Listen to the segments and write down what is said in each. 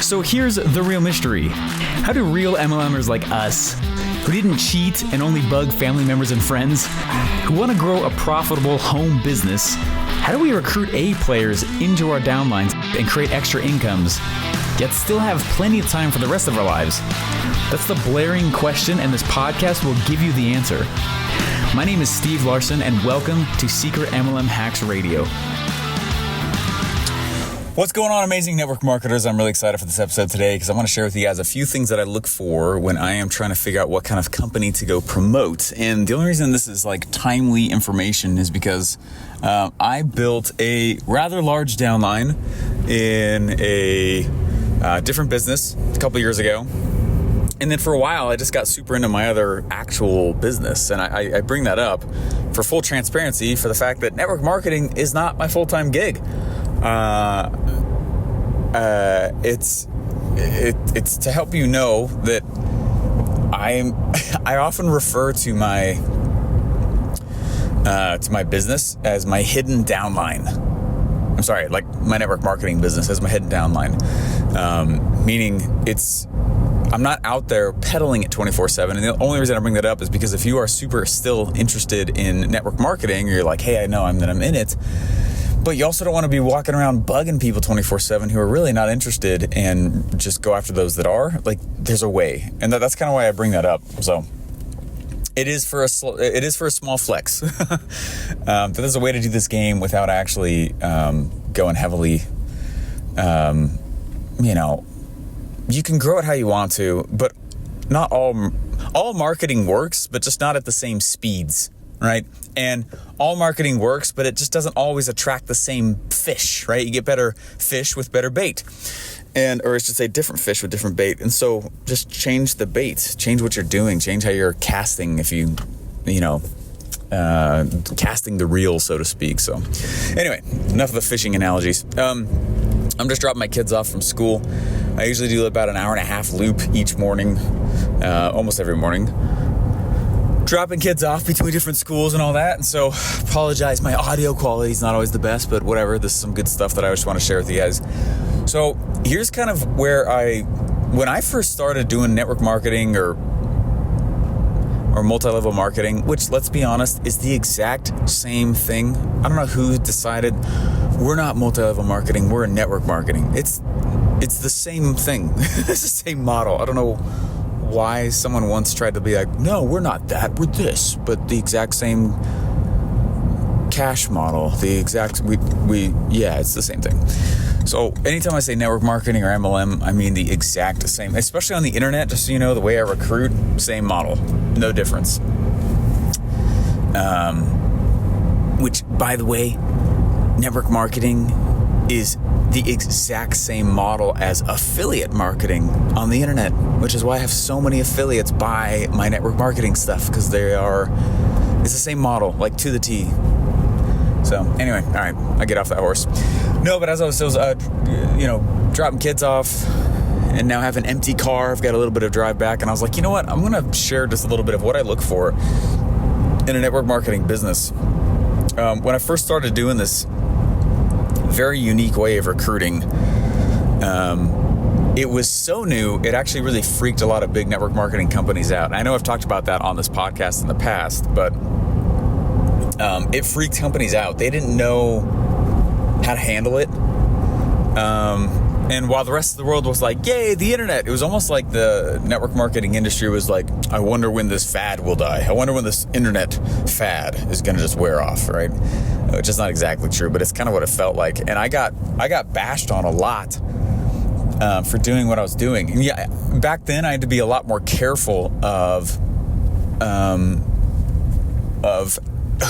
So here's the real mystery. How do real MLMers like us, who didn't cheat and only bug family members and friends, who want to grow a profitable home business, how do we recruit A players into our downlines and create extra incomes, yet still have plenty of time for the rest of our lives? That's the blaring question, and this podcast will give you the answer. My name is Steve Larson, and welcome to Secret MLM Hacks Radio. What's going on, amazing network marketers? I'm really excited for this episode today because I want to share with you guys a few things that I look for when I am trying to figure out what kind of company to go promote. And the only reason this is like timely information is because I built a rather large downline in a different business a couple years ago. And then for a while, I just got super into my other actual business. And I bring that up for full transparency for the fact that network marketing is not my full-time gig. It's to help you know that I often refer to my business as my hidden downline. I'm sorry, like my network marketing business as my hidden downline. Meaning I'm not out there peddling it 24/7. And the only reason I bring that up is because if you are super still interested in network marketing, or you're like, hey, I know that I'm in it, but you also don't want to be walking around bugging people 24/7 who are really not interested, and just go after those that are. Like, there's a way, and that's kind of why I bring that up. So it is for a small flex. But there's a way to do this game without actually going heavily. You can grow it how you want to, but not all marketing works, but just not at the same speeds. Right? And all marketing works, but it just doesn't always attract the same fish, right? You get better fish with better bait. Or I should say different fish with different bait. And so just change the bait, change what you're doing, change how you're casting casting the reel, so to speak. So anyway, enough of the fishing analogies. I'm just dropping my kids off from school. I usually do about an hour and a half loop each morning, almost every morning. Dropping kids off between different schools and all that. And so apologize, my audio quality is not always the best, but whatever. This is some good stuff that I just want to share with you guys. So here's kind of where when I first started doing network marketing or multi-level marketing, which, let's be honest, is the exact same thing. I don't know who decided we're not multi-level marketing, we're network marketing. It's the same thing. It's the same model. I don't know why someone once tried to be like, no, we're not that, we're this, but the exact same cash model, it's the same thing. So anytime I say network marketing or MLM, I mean the exact same, especially on the internet, just so you know, the way I recruit, same model, no difference. Which, by the way, network marketing is the exact same model as affiliate marketing on the internet, which is why I have so many affiliates buy my network marketing stuff, because it's the same model, like to the T. So anyway, all right, I get off that horse. No, but as I was dropping kids off and now have an empty car, I've got a little bit of drive back, and I was like, you know what? I'm going to share just a little bit of what I look for in a network marketing business. When I first started doing this very unique way of recruiting, it was so new, it actually really freaked a lot of big network marketing companies out. And I know I've talked about that on this podcast in the past, but it freaked companies out. They didn't know how to handle it. And while the rest of the world was like, yay, the internet, it was almost like the network marketing industry was like, I wonder when this fad will die. I wonder when this internet fad is going to just wear off, right? Which is not exactly true, but it's kind of what it felt like. And I got bashed on a lot for doing what I was doing. And yeah, back then I had to be a lot more careful of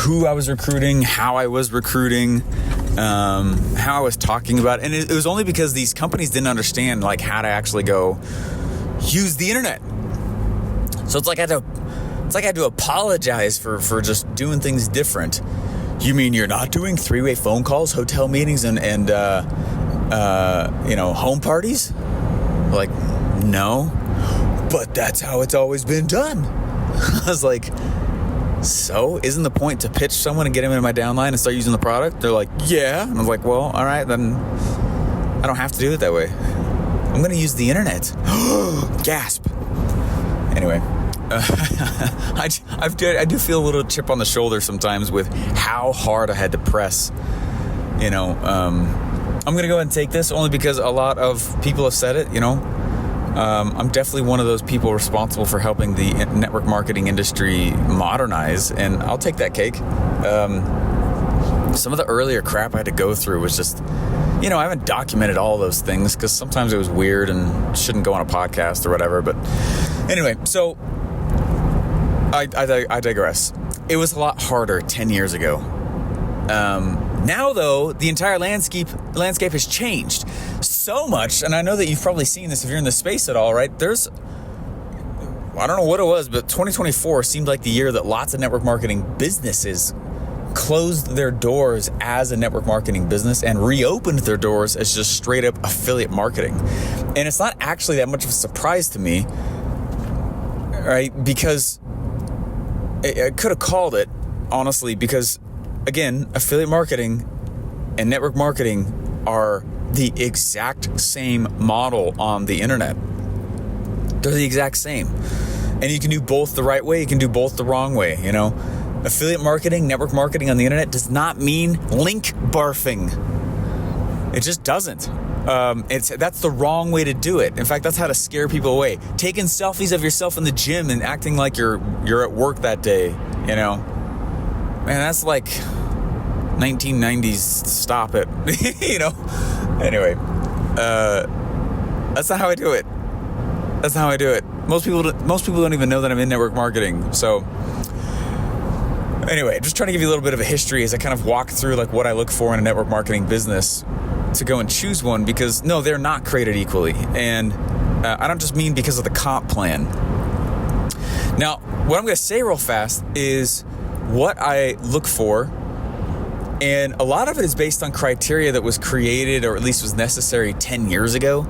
who I was recruiting, how I was recruiting, how I was talking about it. And it was only because these companies didn't understand like how to actually go use the internet. So it's like I had to apologize for just doing things different. You mean you're not doing three-way phone calls, hotel meetings, and home parties? Like, no, but that's how it's always been done. I was like, so isn't the point to pitch someone and get them into my downline and start using the product? They're like, yeah. And I was like, well, all right, then I don't have to do it that way. I'm going to use the internet. Gasp. Anyway, I do feel a little chip on the shoulder sometimes with how hard I had to press. I'm going to go ahead and take this only because a lot of people have said it, I'm definitely one of those people responsible for helping the network marketing industry modernize, and I'll take that cake. Some of the earlier crap I had to go through was just, I haven't documented all those things because sometimes it was weird and shouldn't go on a podcast or whatever. But anyway, so I digress. It was a lot harder 10 years ago. Now, though, the entire landscape has changed so much, and I know that you've probably seen this if you're in the space at all, right? I don't know what it was, but 2024 seemed like the year that lots of network marketing businesses closed their doors as a network marketing business and reopened their doors as just straight up affiliate marketing. And it's not actually that much of a surprise to me, right? Because I could have called it, honestly, because again, affiliate marketing and network marketing are the exact same model on the internet. They're the exact same. And you can do both the right way, you can do both the wrong way, Affiliate marketing, network marketing on the internet does not mean link barfing. It just doesn't. That's the wrong way to do it. In fact, that's how to scare people away. Taking selfies of yourself in the gym and acting like you're at work that day, Man, that's like 1990s. Stop it. Anyway, that's not how I do it. That's not how I do it. Most people don't even know that I'm in network marketing. So anyway, just trying to give you a little bit of a history as I kind of walk through like what I look for in a network marketing business to go and choose one, because no, they're not created equally. And I don't just mean because of the comp plan. Now, what I'm going to say real fast is what I look for, and a lot of it is based on criteria that was created or at least was necessary 10 years ago.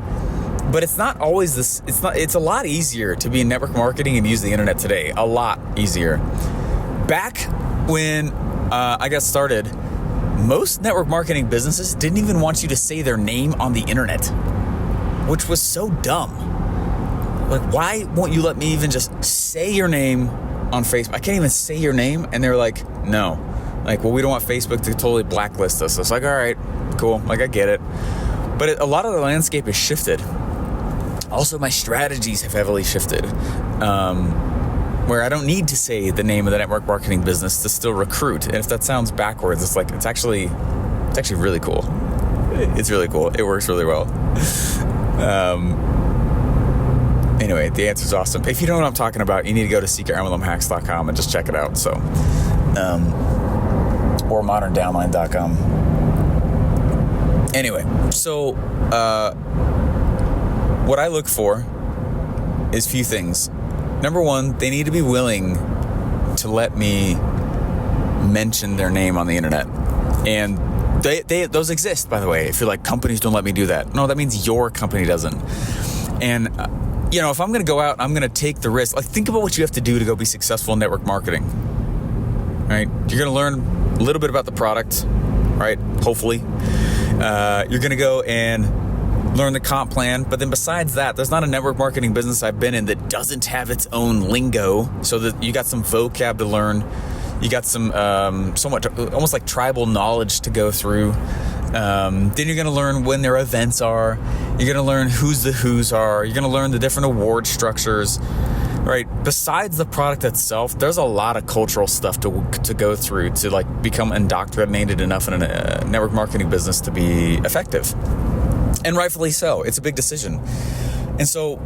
But it's not always this. It's a lot easier to be in network marketing and use the internet today. A lot easier. Back when I got started, most network marketing businesses didn't even want you to say their name on the internet, which was so dumb. Like, why won't you let me even just say your name on Facebook? I can't even say your name. And they're like, no. Like, well, we don't want Facebook to totally blacklist us. It's like, all right, cool. Like, I get it. But a lot of the landscape has shifted. Also, my strategies have heavily shifted, where I don't need to say the name of the network marketing business to still recruit. And if that sounds backwards, it's actually really cool. It's really cool. It works really well. Anyway, the answer's awesome. If you don't know what I'm talking about, you need to go to secretmlmhacks.com and just check it out. So, or moderndownline.com. Anyway, so what I look for is a few things. Number one, they need to be willing to let me mention their name on the internet. And those exist, by the way. If you're like, companies don't let me do that. No, that means your company doesn't. And, if I'm going to go out, I'm going to take the risk. Like, think about what you have to do to go be successful in network marketing, right? You're going to learn a little bit about the product, right? Hopefully. You're going to go and learn the comp plan. But then besides that, there's not a network marketing business I've been in that doesn't have its own lingo, so that you got some vocab to learn. You got some somewhat almost like tribal knowledge to go through. Then you're going to learn when their events are. You're going to learn who's the who's are. You're going to learn the different award structures. Right. Besides the product itself, there's a lot of cultural stuff to go through to like become indoctrinated enough in a network marketing business to be effective. And rightfully so. It's a big decision. And so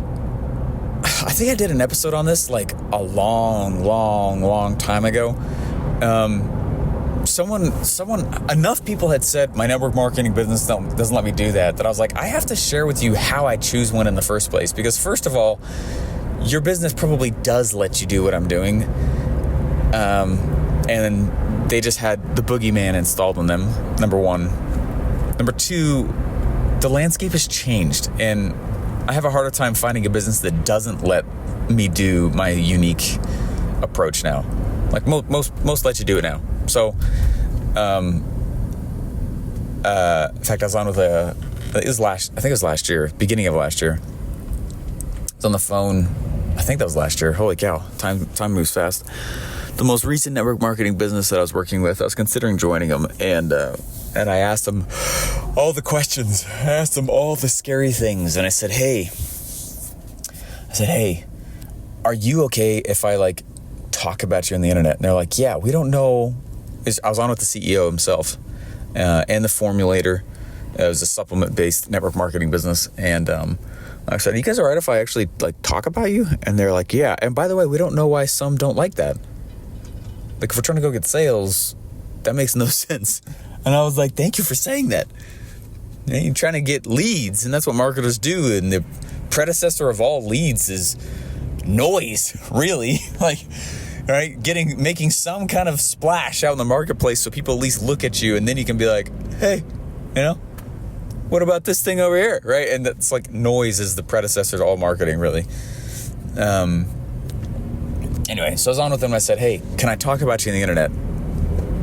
I think I did an episode on this like a long time ago. Enough people had said my network marketing business doesn't let me do that I was like, I have to share with you how I choose one in the first place. Because first of all, your business probably does let you do what I'm doing. And they just had the boogeyman installed on them, number one. Number two, the landscape has changed, and I have a harder time finding a business that doesn't let me do my unique approach now. Like most let you do it now. So, in fact, I was on with a it was last year, beginning of last year. I was on the phone. I think that was last year. Holy cow, time moves fast. The most recent network marketing business that I was working with, I was considering joining them, and I asked them all the questions. I asked them all the scary things, and I said, hey, are you okay if I like talk about you on the internet? And they're like, yeah, we don't know. I was on with the CEO himself and the formulator. It was a supplement-based network marketing business, and I said, are you guys all right if I actually like talk about you? And they're like, yeah. And by the way, we don't know why some don't like that. Like, if we're trying to go get sales, that makes no sense. And I was like, thank you for saying that. You're trying to get leads, and that's what marketers do. And the predecessor of all leads is noise, really. Like, right? Making some kind of splash out in the marketplace so people at least look at you, and then you can be like, hey, what about this thing over here, right? And that's like, noise is the predecessor to all marketing, really. Anyway, so I was on with them and I said, hey, can I talk about you on the internet?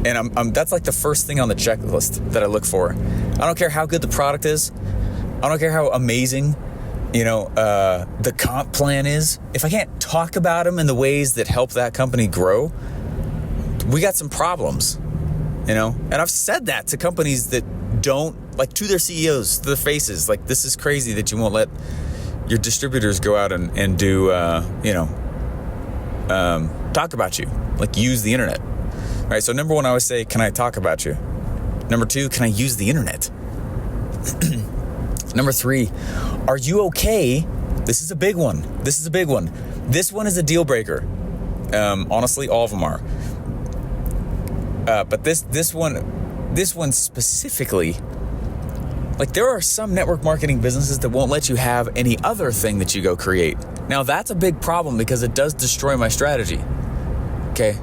And that's like the first thing on the checklist that I look for. I don't care how good the product is. I don't care how amazing, the comp plan is. If I can't talk about them in the ways that help that company grow, we got some problems, And I've said that to companies that don't, like, to their CEOs, to their faces, like, this is crazy that you won't let your distributors go out and do, talk about you, like use the internet, right? So number one, I always say, can I talk about you? Number two, can I use the internet? Number three, are you okay? This is a big one. This one is a deal breaker. Honestly, all of them are. But this one specifically, like, there are some network marketing businesses that won't let you have any other thing that you go create. Now, that's a big problem because it does destroy my strategy. Okay?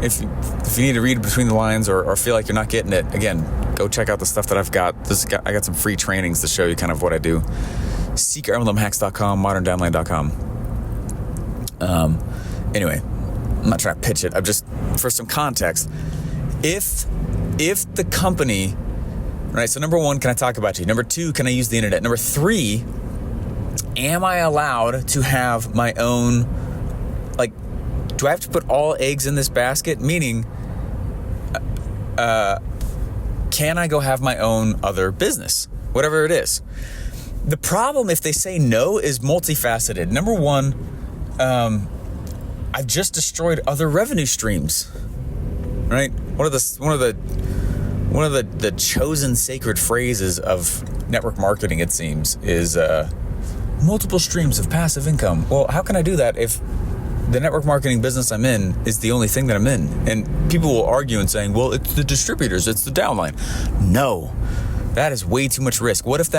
If you need to read between the lines or feel like you're not getting it, again, go check out the stuff that I've got. I got some free trainings to show you kind of what I do. SecretMLMHacks.com, moderndownline.com. Anyway, I'm not trying to pitch it. I'm just, for some context, if the company, right, so number one, can I talk about you? Number two, can I use the internet? Number three, am I allowed to have my own, like, do I have to put all eggs in this basket? Meaning, can I go have my own other business? Whatever it is. The problem, if they say no, is multifaceted. Number one, I've just destroyed other revenue streams, right? One of the chosen sacred phrases of network marketing, it seems, is multiple streams of passive income. Well, how can I do that if the network marketing business I'm in is the only thing that I'm in? And people will argue and saying, well, it's the distributors, it's the downline. No, that is way too much risk. What if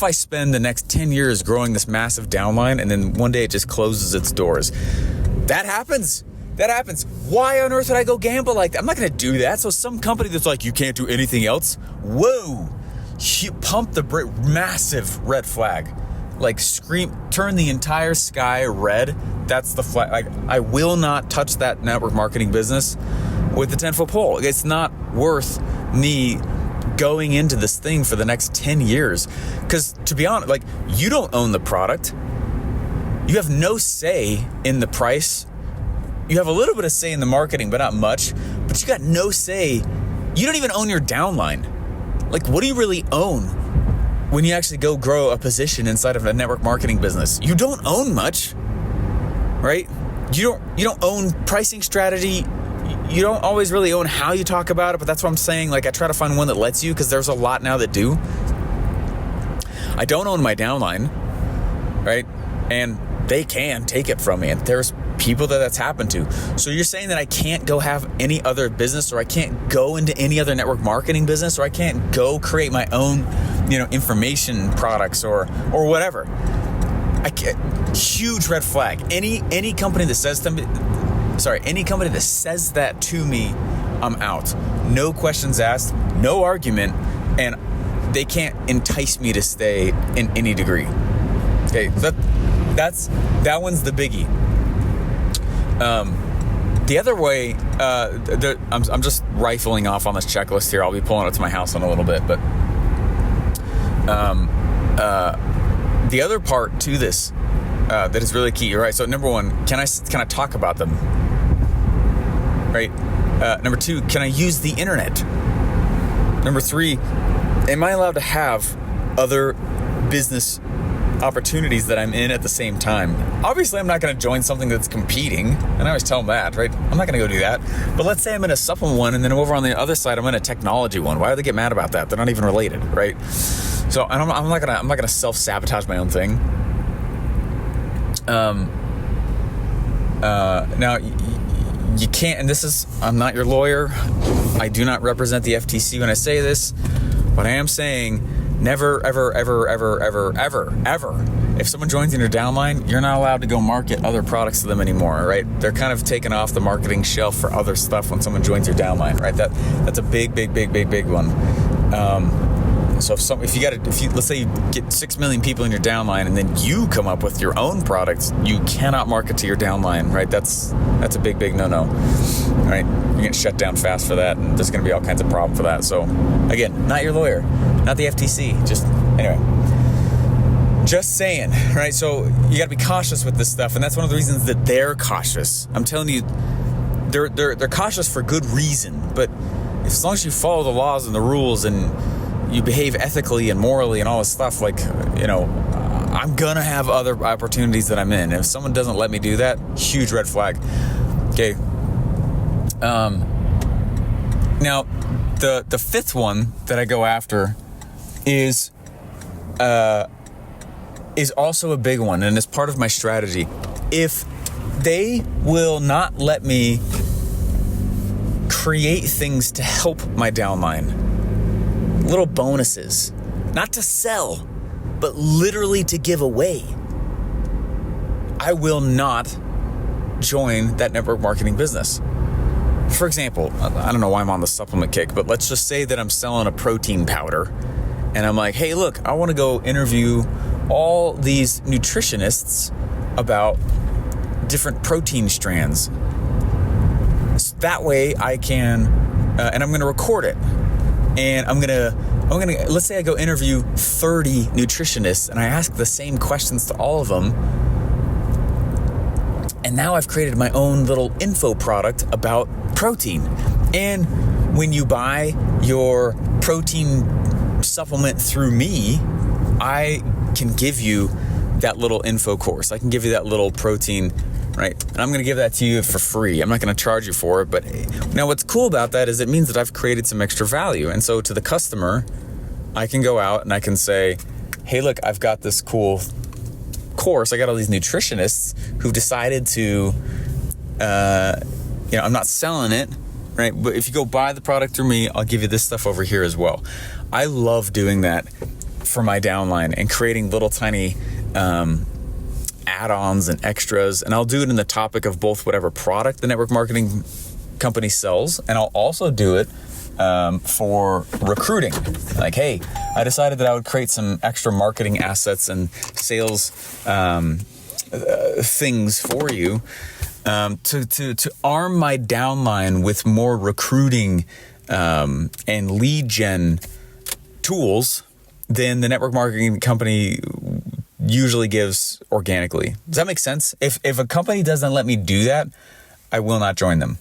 I spend the next 10 years growing this massive downline and then one day it just closes its doors? That happens. Why on earth would I go gamble like that? I'm not going to do that. So some company that's like, you can't do anything else. Whoa, pump the massive red flag. Like, scream, turn the entire sky red. That's the flag. Like, I will not touch that network marketing business with the 10-foot pole. It's not worth me going into this thing for the next 10 years. Because to be honest, like, you don't own the product. You have no say in the price. You have a little bit of say in the marketing, but not much. But you got no say. You don't even own your downline. Like, what do you really own when you actually go grow a position inside of a network marketing business? You don't own much, right? You don't own pricing strategy. You don't always really own how you talk about it, but that's what I'm saying. Like, I try to find one that lets you, because there's a lot now that do. I don't own my downline, right? And they can take it from me, and there's people that's happened to. So you're saying that I can't go have any other business, or I can't go into any other network marketing business, or I can't go create my own, information products or whatever. Huge red flag. Any company that says that to me, I'm out. No questions asked, no argument, and they can't entice me to stay in any degree. Okay, that one's the biggie. The other way, I'm just rifling off on this checklist here. I'll be pulling it to my house in a little bit, but The other part to this that is really key, right? So number one, can I talk about them, right? Number two, can I use the internet? Number three, am I allowed to have other business opportunities that I'm in at the same time? Obviously, I'm not going to join something that's competing, and I always tell them that, right? I'm not going to go do that. But let's say I'm in a supplement one, and then over on the other side, I'm in a technology one. Why do they get mad about that? They're not even related, right? So I'm not gonna self-sabotage my own thing. Now you can't, and I'm not your lawyer. I do not represent the FTC when I say this, but I am saying never, ever, ever, ever, ever, ever, ever. If someone joins in your downline, you're not allowed to go market other products to them anymore, right? They're kind of taken off the marketing shelf for other stuff when someone joins your downline, right? That's a big one. So if let's say you get 6 million people in your downline, and then you come up with your own products, you cannot market to your downline, right? That's a big no-no, right? You get shut down fast for that, and there's going to be all kinds of problems for that. So again, not your lawyer, not the FTC. Just saying, right? So you got to be cautious with this stuff, and that's one of the reasons that they're cautious. I'm telling you, they're cautious for good reason. But as long as you follow the laws and the rules and you behave ethically and morally and all this stuff, like, I'm going to have other opportunities that I'm in. If someone doesn't let me do that, huge red flag. Okay. Now, the fifth one that I go after is also a big one, and it's part of my strategy. If they will not let me create things to help my downline, little bonuses, not to sell, but literally to give away, I will not join that network marketing business. For example, I don't know why I'm on the supplement kick, but let's just say that I'm selling a protein powder, and I'm like, hey, look, I want to go interview all these nutritionists about different protein strands. So that way I can, and I'm going to record it. And I'm gonna, let's say I go interview 30 nutritionists, and I ask the same questions to all of them. And now I've created my own little info product about protein. And when you buy your protein supplement through me, I can give you that little info course. I can give you that little protein, right? And I'm going to give that to you for free. I'm not going to charge you for it. But now what's cool about that is it means that I've created some extra value. And so to the customer, I can go out and I can say, hey, look, I've got this cool course. I got all these nutritionists who've decided to, I'm not selling it, right? But if you go buy the product through me, I'll give you this stuff over here as well. I love doing that for my downline and creating little tiny add-ons and extras, and I'll do it in the topic of both whatever product the network marketing company sells, and I'll also do it for recruiting. Like, hey, I decided that I would create some extra marketing assets and sales things for you to arm my downline with more recruiting and lead gen tools than the network marketing company usually gives organically. Does that make sense? If a company doesn't let me do that, I will not join them.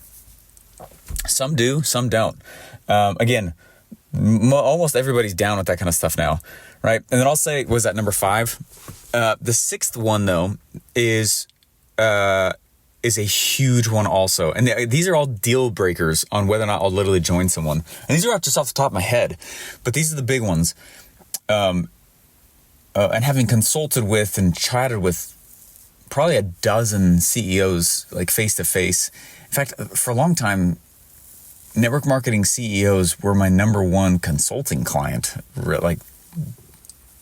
Some do, some don't. Again, almost everybody's down with that kind of stuff now, right? And then I'll say, was that number 5? The sixth one, though, is a huge one also. And these are all deal breakers on whether or not I'll literally join someone. And these are just off the top of my head, but these are the big ones. And having consulted with and chatted with probably a dozen CEOs, like face to face. In fact, for a long time, network marketing CEOs were my number one consulting client. Like,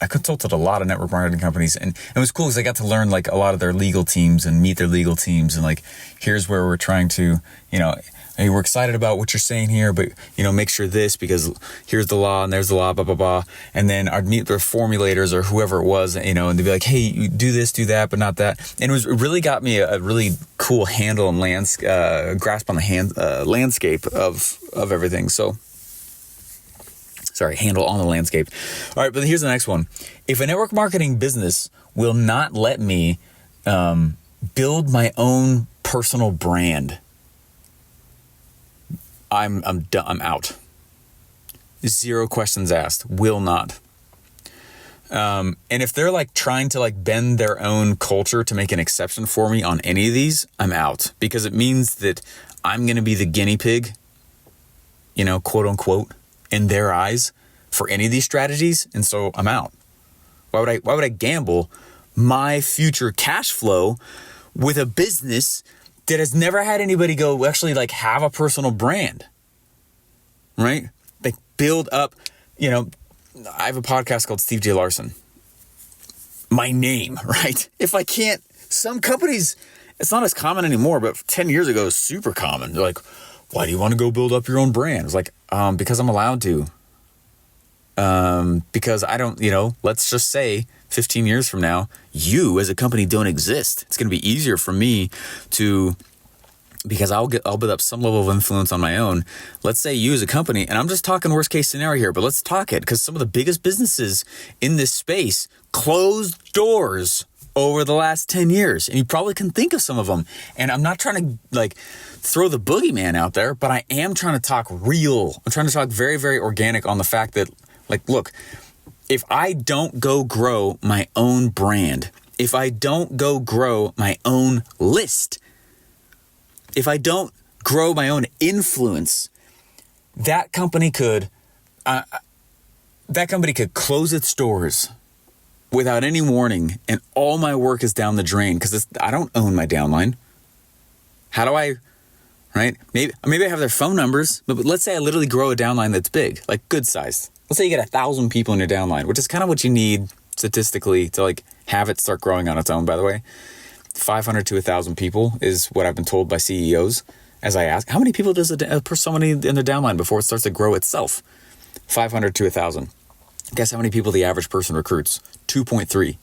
I consulted a lot of network marketing companies, and it was cool because I got to learn like a lot of their legal teams and meet their legal teams, and like, here's where we're trying to, hey, we're excited about what you're saying here, but make sure this, because here's the law and there's the law, blah blah blah. And then I'd meet their formulators or whoever it was, and they'd be like, hey, you do this, do that, but not that. And it really got me a really cool handle and grasp on the landscape of everything. So handle on the landscape. All right, but here's the next one. If a network marketing business will not let me build my own personal brand, I'm done. I'm out. 0 questions asked. Will not. And if they're like trying to like bend their own culture to make an exception for me on any of these, I'm out, because it means that I'm going to be the guinea pig, quote unquote, in their eyes for any of these strategies. And so I'm out. Why would I gamble my future cash flow with a business that has never had anybody go actually like have a personal brand, right? Like build up, I have a podcast called Steve J. Larson. My name, right? If I can't, some companies, it's not as common anymore, but 10 years ago, it was super common. They're like, why do you want to go build up your own brand? It's like, because I'm allowed to. Because I don't, let's just say 15 years from now, you as a company don't exist. It's going to be easier for me because I'll build up some level of influence on my own. Let's say you as a company, and I'm just talking worst case scenario here, but let's talk it, because some of the biggest businesses in this space closed doors over the last 10 years. And you probably can think of some of them. And I'm not trying to like throw the boogeyman out there, but I am trying to talk real. I'm trying to talk very, very organic on the fact that, like, look, if I don't go grow my own brand, if I don't go grow my own list, if I don't grow my own influence, that company could close its doors without any warning, and all my work is down the drain because I don't own my downline. How do I, right? Maybe I have their phone numbers, but let's say I literally grow a downline that's big, like good sized. Let's say you get 1,000 people in your downline, which is kind of what you need statistically to like have it start growing on its own, by the way. 500 to 1,000 people is what I've been told by CEOs as I ask, how many people does somebody in their downline before it starts to grow itself? 500 to 1,000. Guess how many people the average person recruits? 2.3.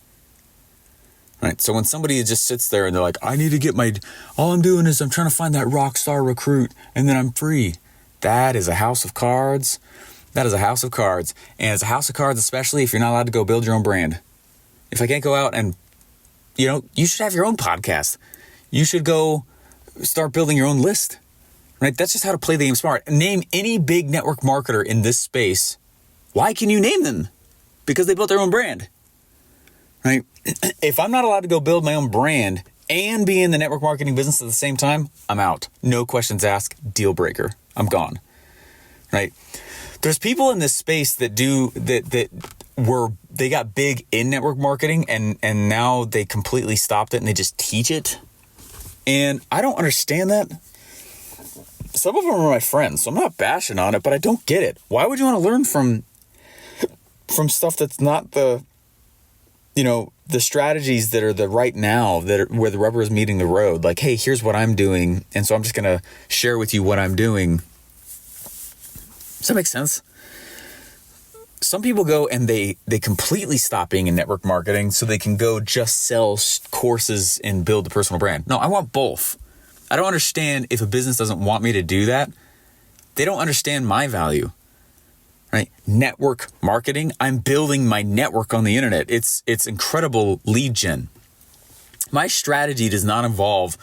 Right. So when somebody just sits there and they're like, I need to get all I'm doing is I'm trying to find that rock star recruit and then I'm free. That is a house of cards. That is a house of cards. And it's a house of cards, especially if you're not allowed to go build your own brand. If I can't go out and, you should have your own podcast. You should go start building your own list, right? That's just how to play the game smart. Name any big network marketer in this space. Why can you name them? Because they built their own brand, right? If I'm not allowed to go build my own brand and be in the network marketing business at the same time, I'm out. No questions asked, deal breaker. I'm gone, right? There's people in this space that they got big in network marketing and now they completely stopped it and they just teach it. And I don't understand that. Some of them are my friends, so I'm not bashing on it, but I don't get it. Why would you want to learn from stuff that's not the strategies that are the right now, where the rubber is meeting the road? Like, hey, here's what I'm doing, and so I'm just going to share with you what I'm doing. Does that make sense? Some people go and they completely stop being in network marketing so they can go just sell courses and build a personal brand. No, I want both. I don't understand if a business doesn't want me to do that. They don't understand my value, right? Network marketing. I'm building my network on the internet. It's incredible lead gen. My strategy does not involve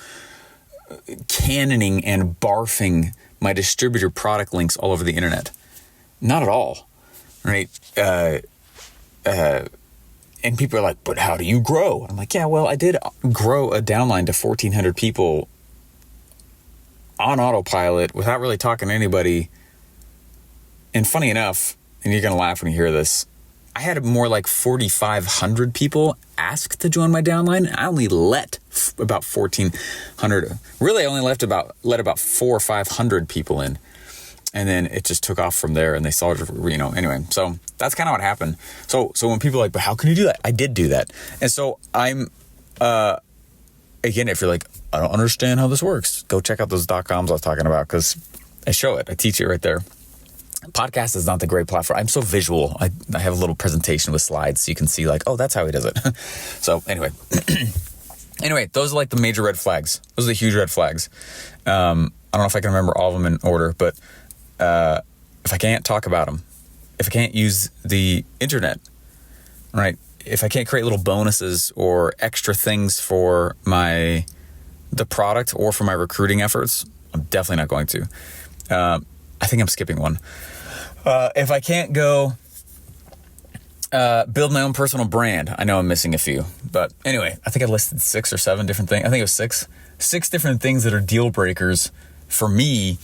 cannoning and barfing my distributor product links all over the internet. Not at all. Right. And people are like, but how do you grow? I'm like, yeah, well, I did grow a downline to 1,400 people on autopilot without really talking to anybody. And funny enough, and you're going to laugh when you hear this, I had more like 4,500 people ask to join my downline. I only let about 1,400. Really, I only let about 400 or 500 people in. And then it just took off from there and they saw it, anyway. So that's kind of what happened. So when people are like, but how can you do that? I did do that. And so I'm, again, if you're like, I don't understand how this works, go check out those .coms I was talking about, because I show it. I teach it right there. Podcast is not the great platform. I'm so visual. I have a little presentation with slides so you can see like, oh, that's how he does it. So anyway, those are like the major red flags. Those are the huge red flags. I don't know if I can remember all of them in order, but if I can't talk about them, if I can't use the internet, right? If I can't create little bonuses or extra things for the product or for my recruiting efforts, I'm definitely not going to. I think I'm skipping one. If I can't go build my own personal brand, I know I'm missing a few. But anyway, I think I listed 6 or 7 different things. I think it was 6 different things that are deal breakers for me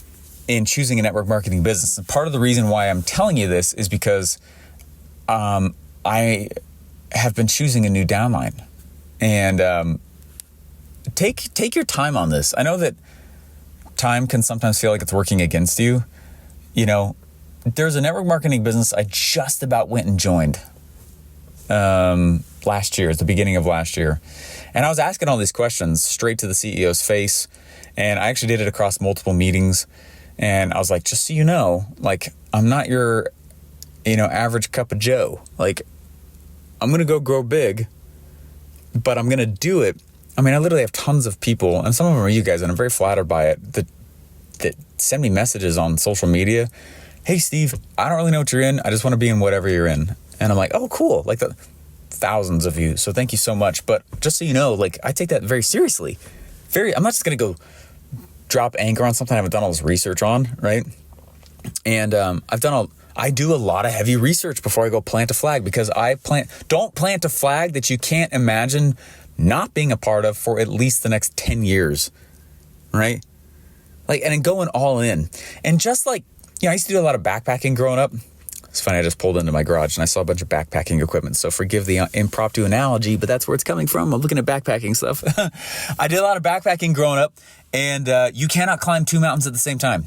in choosing a network marketing business. And part of the reason why I'm telling you this is because I have been choosing a new downline. And take your time on this. I know that time can sometimes feel like it's working against you. You know, there's a network marketing business I just about went and joined last year, at the beginning of last year. And I was asking all these questions straight to the CEO's face. And I actually did it across multiple meetings. And I was like, just so you know, like, I'm not your, average cup of Joe. Like, I'm going to go grow big, but I'm going to do it. I mean, I literally have tons of people, and some of them are you guys, and I'm very flattered by it, that send me messages on social media. Hey, Steve, I don't really know what you're in. I just want to be in whatever you're in. And I'm like, oh, cool. Like the thousands of you. So thank you so much. But just so you know, like, I take that very seriously. I'm not just going to go drop anchor on something I haven't done all this research on, right? And I do a lot of heavy research before I go plant a flag, because don't plant a flag that you can't imagine not being a part of for at least the next 10 years, right? Like, and then going all in. And just like, I used to do a lot of backpacking growing up. It's funny, I just pulled into my garage and I saw a bunch of backpacking equipment. So forgive the impromptu analogy, but that's where it's coming from. I'm looking at backpacking stuff. I did a lot of backpacking growing up, and you cannot climb 2 mountains at the same time,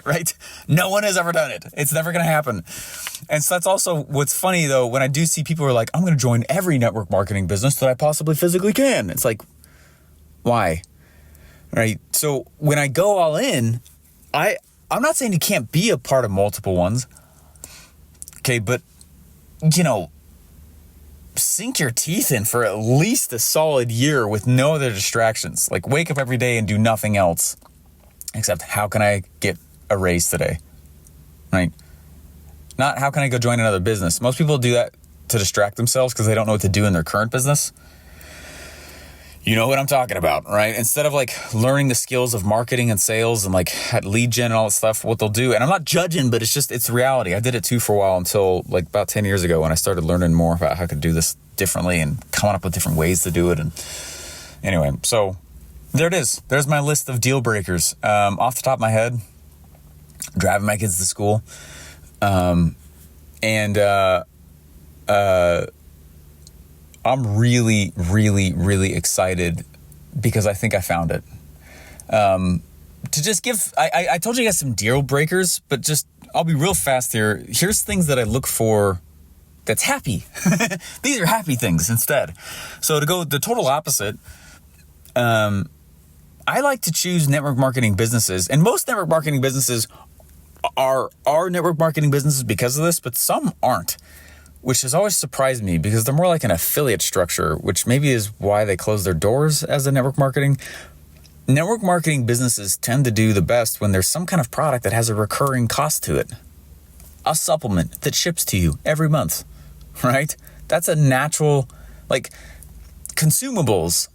right? No one has ever done it. It's never going to happen. And so that's also what's funny, though, when I do see people who are like, I'm going to join every network marketing business that I possibly physically can. It's like, why? Right? So when I go all in, I'm not saying you can't be a part of multiple ones. Okay, but, sink your teeth in for at least a solid year with no other distractions. Like, wake up every day and do nothing else except, how can I get a raise today? Right? Not, how can I go join another business? Most people do that to distract themselves because they don't know what to do in their current business. You know what I'm talking about, right? Instead of like learning the skills of marketing and sales and like lead gen and all that stuff, what they'll do, and I'm not judging, but it's reality. I did it too for a while, until like about 10 years ago when I started learning more about how I could do this differently and coming up with different ways to do it. And anyway, so there it is. There's my list of deal breakers. Off the top of my head, driving my kids to school. I'm really, really, really excited because I think I found it. To just give, I told you guys some deal breakers, but just, I'll be real fast here. Here's things that I look for that's happy. These are happy things instead. So to go the total opposite, I like to choose network marketing businesses, and most network marketing businesses are network marketing businesses because of this, but some aren't, which has always surprised me because they're more like an affiliate structure, which maybe is why they close their doors as a network marketing. Network marketing businesses tend to do the best when there's some kind of product that has a recurring cost to it. A supplement that ships to you every month, right? That's a natural, like, consumables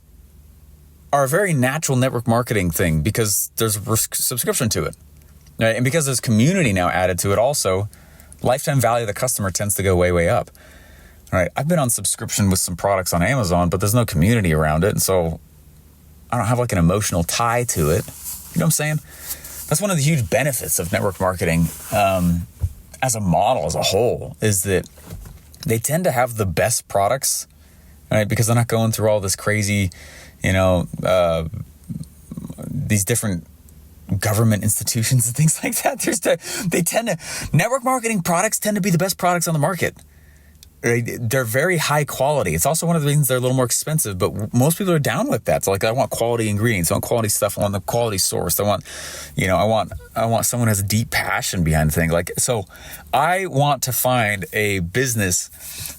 are a very natural network marketing thing because there's a subscription to it, right? And because there's community now added to it also, lifetime value of the customer tends to go way, way up. All right, I've been on subscription with some products on Amazon, but there's no community around it. And so I don't have like an emotional tie to it. You know what I'm saying? That's one of the huge benefits of network marketing as a model, as a whole, is that they tend to have the best products, right? Because they're not going through all this crazy, these different government institutions and things like that. Network marketing products tend to be the best products on the market. Right? They're very high quality. It's also one of the reasons they're a little more expensive, but most people are down with that. So like, I want quality ingredients, I want quality stuff, I want the quality source. I want someone who has a deep passion behind the thing. Like, so I want to find a business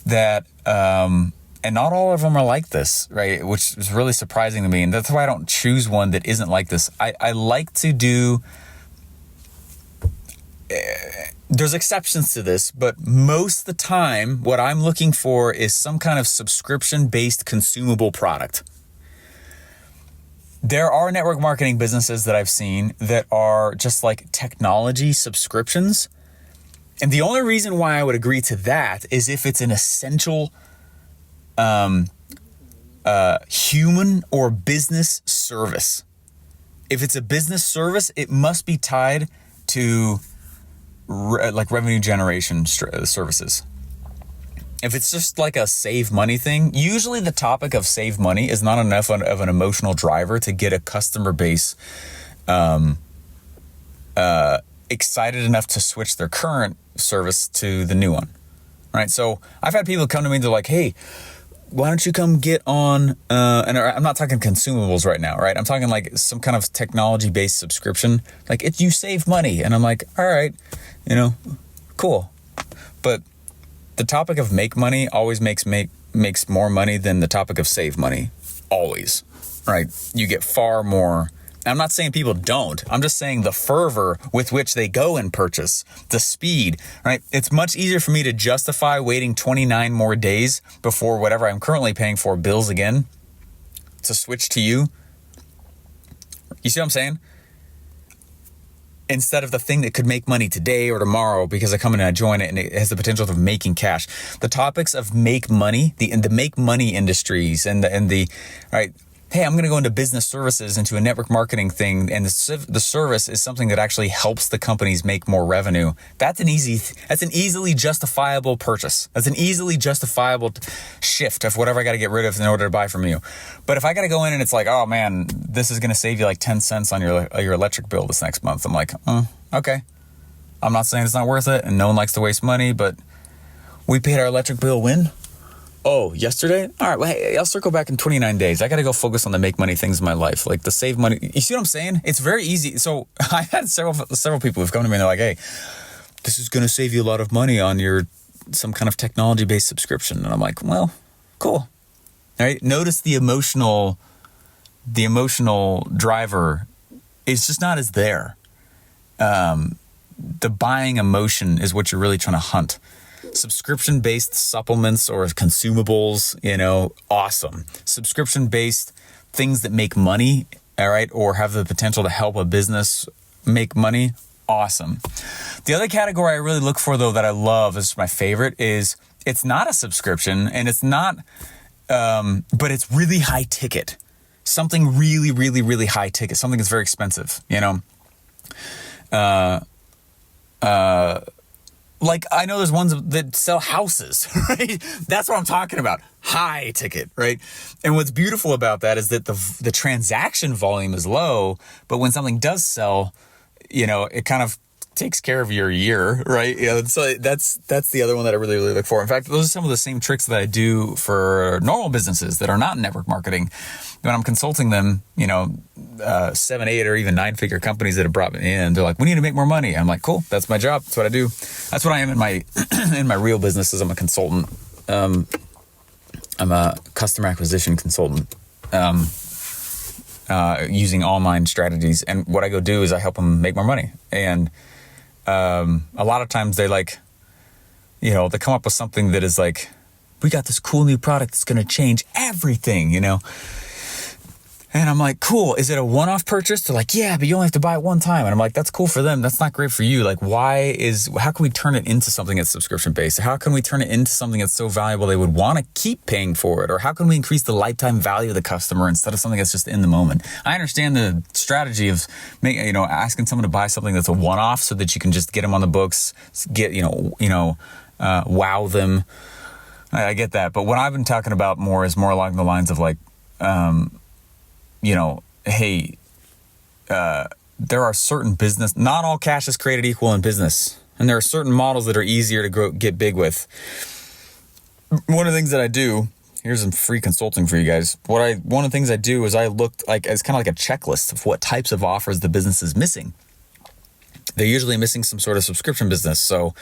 that, and not all of them are like this, right? Which is really surprising to me. And that's why I don't choose one that isn't like this. I like to do, there's exceptions to this, but most of the time, what I'm looking for is some kind of subscription-based consumable product. There are network marketing businesses that I've seen that are just like technology subscriptions. And the only reason why I would agree to that is if it's an essential human or business service. If it's a business service, it must be tied to like revenue generation services. If it's just like a save money thing, usually the topic of save money is not enough of an emotional driver to get a customer base excited enough to switch their current service to the new one, right? So I've had people come to me, they're like, hey, why don't you come get on, and I'm not talking consumables right now, right? I'm talking like some kind of technology-based subscription. Like, you save money. And I'm like, all right, cool. But the topic of make money always makes more money than the topic of save money. Always, right? You get far more. I'm not saying people don't. I'm just saying the fervor with which they go and purchase, the speed, right? It's much easier for me to justify waiting 29 more days before whatever I'm currently paying for bills again to switch to you. You see what I'm saying? Instead of the thing that could make money today or tomorrow because I come in and I join it and it has the potential of making cash. The topics of make money, the make money industries and the right. Hey, I'm going to go into business services, into a network marketing thing, and the service is something that actually helps the companies make more revenue. That's an easily justifiable purchase. That's an easily justifiable shift of whatever I got to get rid of in order to buy from you. But if I got to go in and it's like, oh man, this is going to save you like 10 cents on your electric bill this next month. I'm like, okay. I'm not saying it's not worth it, and no one likes to waste money, but we paid our electric bill when? Oh, yesterday? All right, well, hey, I'll circle back in 29 days. I got to go focus on the make money things in my life, like the save money. You see what I'm saying? It's very easy. So I had several people who've come to me and they're like, hey, this is going to save you a lot of money on some kind of technology-based subscription. And I'm like, well, cool. All right, notice the emotional driver is just not as there. The buying emotion is what you're really trying to hunt. Subscription-based supplements or consumables, awesome. Subscription-based things that make money, all right, or have the potential to help a business make money, awesome. The other category I really look for, though, that I love, is my favorite, is it's not a subscription and it's not, but it's really high ticket. Something really, really, really high ticket. Something that's very expensive, Like, I know there's ones that sell houses, right? That's what I'm talking about. High ticket, right? And what's beautiful about that is that the transaction volume is low, but when something does sell, it kind of takes care of your year, right? So that's the other one that I really, really look for. In fact, those are some of the same tricks that I do for normal businesses that are not network marketing. When I'm consulting them, 7, 8, or even 9-figure companies that have brought me in, they're like, we need to make more money. I'm like, cool, that's my job. That's what I do. That's what I am in my in my real business. Is I'm a consultant. I'm a customer acquisition consultant using online strategies. And what I go do is I help them make more money. And a lot of times they they come up with something that is like, we got this cool new product that's going to change everything, And I'm like, cool. Is it a one-off purchase? They're like, yeah, but you only have to buy it one time. And I'm like, that's cool for them. That's not great for you. Like, how can we turn it into something that's subscription-based? How can we turn it into something that's so valuable they would want to keep paying for it? Or how can we increase the lifetime value of the customer instead of something that's just in the moment? I understand the strategy of asking someone to buy something that's a one-off so that you can just get them on the books, wow them. I get that. But what I've been talking about more is more along the lines of like, hey, there are certain business, not all cash is created equal in business. And there are certain models that are easier to get big with. One of the things that I do, here's some free consulting for you guys. One of the things I do is I looked like, it's kind of like a checklist of what types of offers the business is missing. They're usually missing some sort of subscription business. So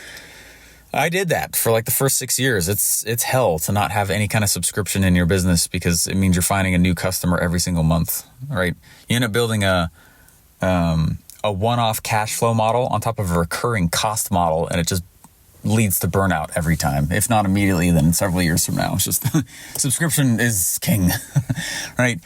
I did that for like the first 6 years. It's hell to not have any kind of subscription in your business because it means you're finding a new customer every single month, right? You end up building a a one-off cash flow model on top of a recurring cost model, and it just leads to burnout every time. If not immediately, then several years from now. It's just subscription is king, right?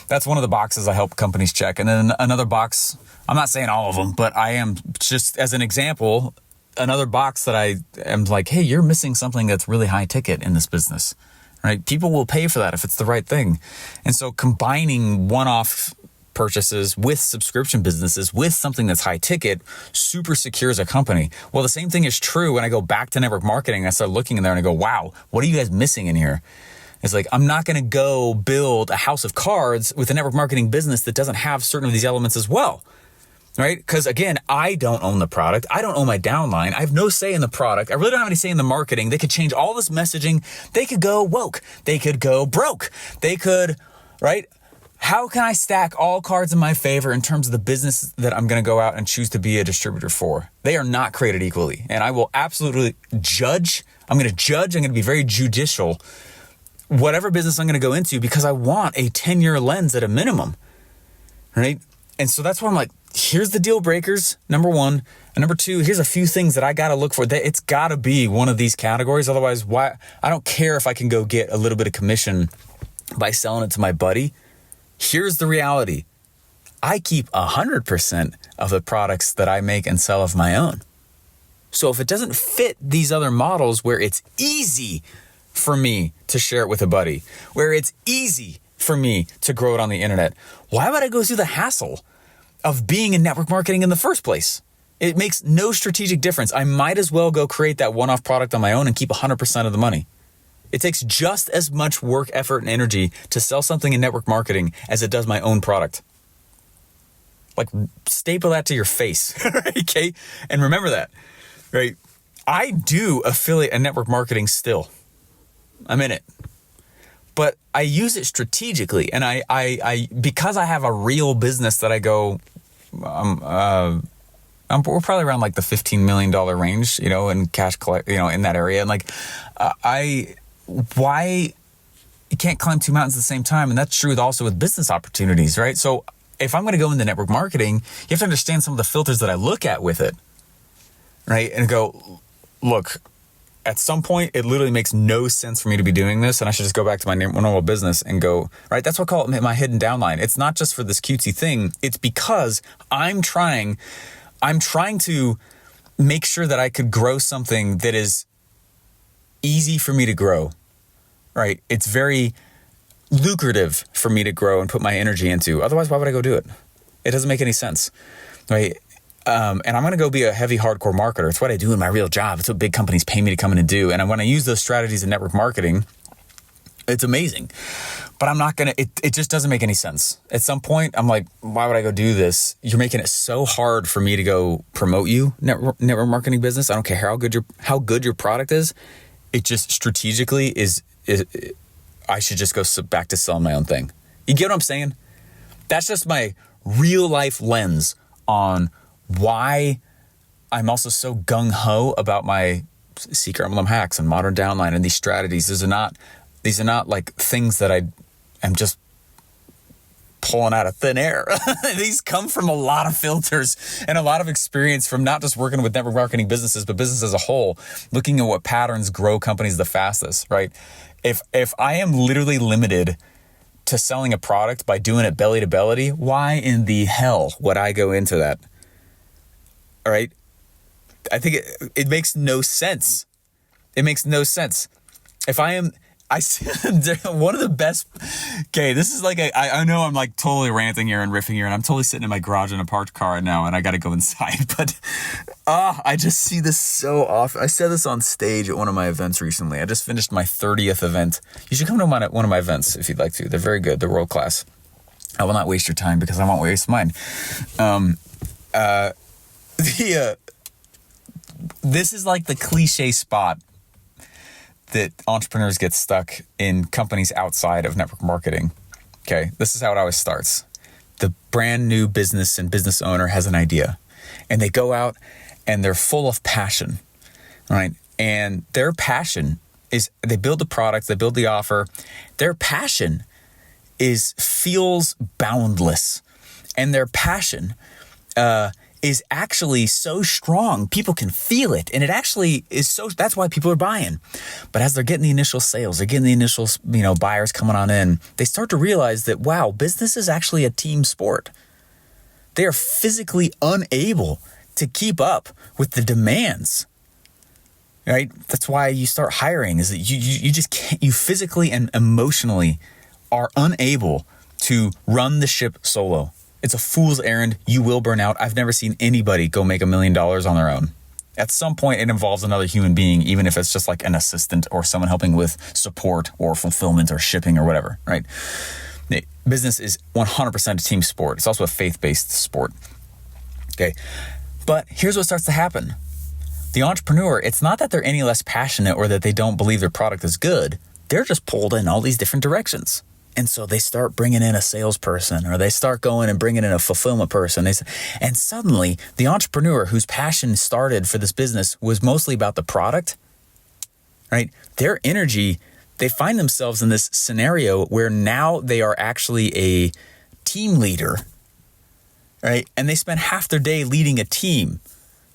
That's one of the boxes I help companies check. And then another box, I'm not saying all of them, but I am, just as an example, another box that I am like, hey, you're missing something that's really high ticket in this business, right? People will pay for that if it's the right thing. And so combining one-off purchases with subscription businesses with something that's high ticket super secures a company. Well, the same thing is true when I go back to network marketing. I start looking in there and I go, wow, what are you guys missing in here? It's like, I'm not going to go build a house of cards with a network marketing business that doesn't have certain of these elements as well, right? Because again, I don't own the product. I don't own my downline. I have no say in the product. I really don't have any say in the marketing. They could change all this messaging. They could go woke. They could go broke. They could, right? How can I stack all cards in my favor in terms of the business that I'm going to go out and choose to be a distributor for? They are not created equally. And I will absolutely judge. I'm going to judge. I'm going to be very judicial whatever business I'm going to go into, because I want a 10-year lens at a minimum, right? And so that's why I'm like, here's the deal breakers, number one. And number two, here's a few things that I got to look for. It's got to be one of these categories. Otherwise, why? I don't care if I can go get a little bit of commission by selling it to my buddy. Here's the reality. I keep 100% of the products that I make and sell of my own. So if it doesn't fit these other models where it's easy for me to share it with a buddy, where it's easy for me to grow it on the internet, why would I go through the hassle of being in network marketing in the first place? It makes no strategic difference. I might as well go create that one-off product on my own and keep 100% of the money. It takes just as much work, effort, and energy to sell something in network marketing as it does my own product. Like, staple that to your face, okay? And remember that, right? I do affiliate and network marketing still. I'm in it. But I use it strategically. And I because I have a real business that I go, we're probably around like the $15 million range, in cash collect, in that area. And like, why you can't climb two mountains at the same time? And that's true also with business opportunities, right? So if I'm going to go into network marketing, you have to understand some of the filters that I look at with it, right? And go, look, at some point, it literally makes no sense for me to be doing this, and I should just go back to my normal business and go, right? That's what I call it my hidden downline. It's not just for this cutesy thing. It's because I'm trying to make sure that I could grow something that is easy for me to grow, right? It's very lucrative for me to grow and put my energy into. Otherwise, why would I go do it? It doesn't make any sense, right? And I'm going to go be a heavy hardcore marketer. It's what I do in my real job. It's what big companies pay me to come in and do. And when I use those strategies in network marketing, it's amazing. But I'm not going to, it just doesn't make any sense. At some point, I'm like, why would I go do this? You're making it so hard for me to go promote you, network marketing business. I don't care how good your product is. It just strategically is I should just go back to selling my own thing. You get what I'm saying? That's just my real life lens on why I'm also so gung-ho about my Secret Emblem hacks and modern downline and these strategies. These are not like things that I am just pulling out of thin air. These come from a lot of filters and a lot of experience from not just working with network marketing businesses, but business as a whole, looking at what patterns grow companies the fastest, right? If I am literally limited to selling a product by doing it belly to belly, why in the hell would I go into that? All right. I think it makes no sense. It makes no sense. One of the best, okay, this is like, I know I'm like totally ranting here and riffing here, and I'm totally sitting in my garage in a parked car right now, and I got to go inside, but I just see this so often. I said this on stage at one of my events recently. I just finished my 30th event. You should come to one of my events if you'd like to. They're very good. They're world class. I will not waste your time because I won't waste mine. This is like the cliche spot that entrepreneurs get stuck in companies outside of network marketing. Okay, this is how it always starts. The brand new business and business owner has an idea, and they go out and they're full of passion, right? And their passion is they build the product, they build the offer. Their passion feels boundless, and their passion is actually so strong. People can feel it. And it actually is that's why people are buying. But as they're getting the initial sales, they're getting the initial, buyers coming on in, they start to realize that, wow, business is actually a team sport. They are physically unable to keep up with the demands, right? That's why you start hiring, is that you just can't, you physically and emotionally are unable to run the ship solo. It's a fool's errand. You will burn out. I've never seen anybody go make $1 million on their own. At some point, it involves another human being, even if it's just like an assistant or someone helping with support or fulfillment or shipping or whatever, right? Business is 100% a team sport. It's also a faith-based sport, okay? But here's what starts to happen. The entrepreneur, it's not that they're any less passionate or that they don't believe their product is good. They're just pulled in all these different directions. And so they start bringing in a salesperson, or they start going and bringing in a fulfillment person. And suddenly the entrepreneur whose passion started for this business was mostly about the product, right? Their energy, they find themselves in this scenario where now they are actually a team leader, right? And they spend half their day leading a team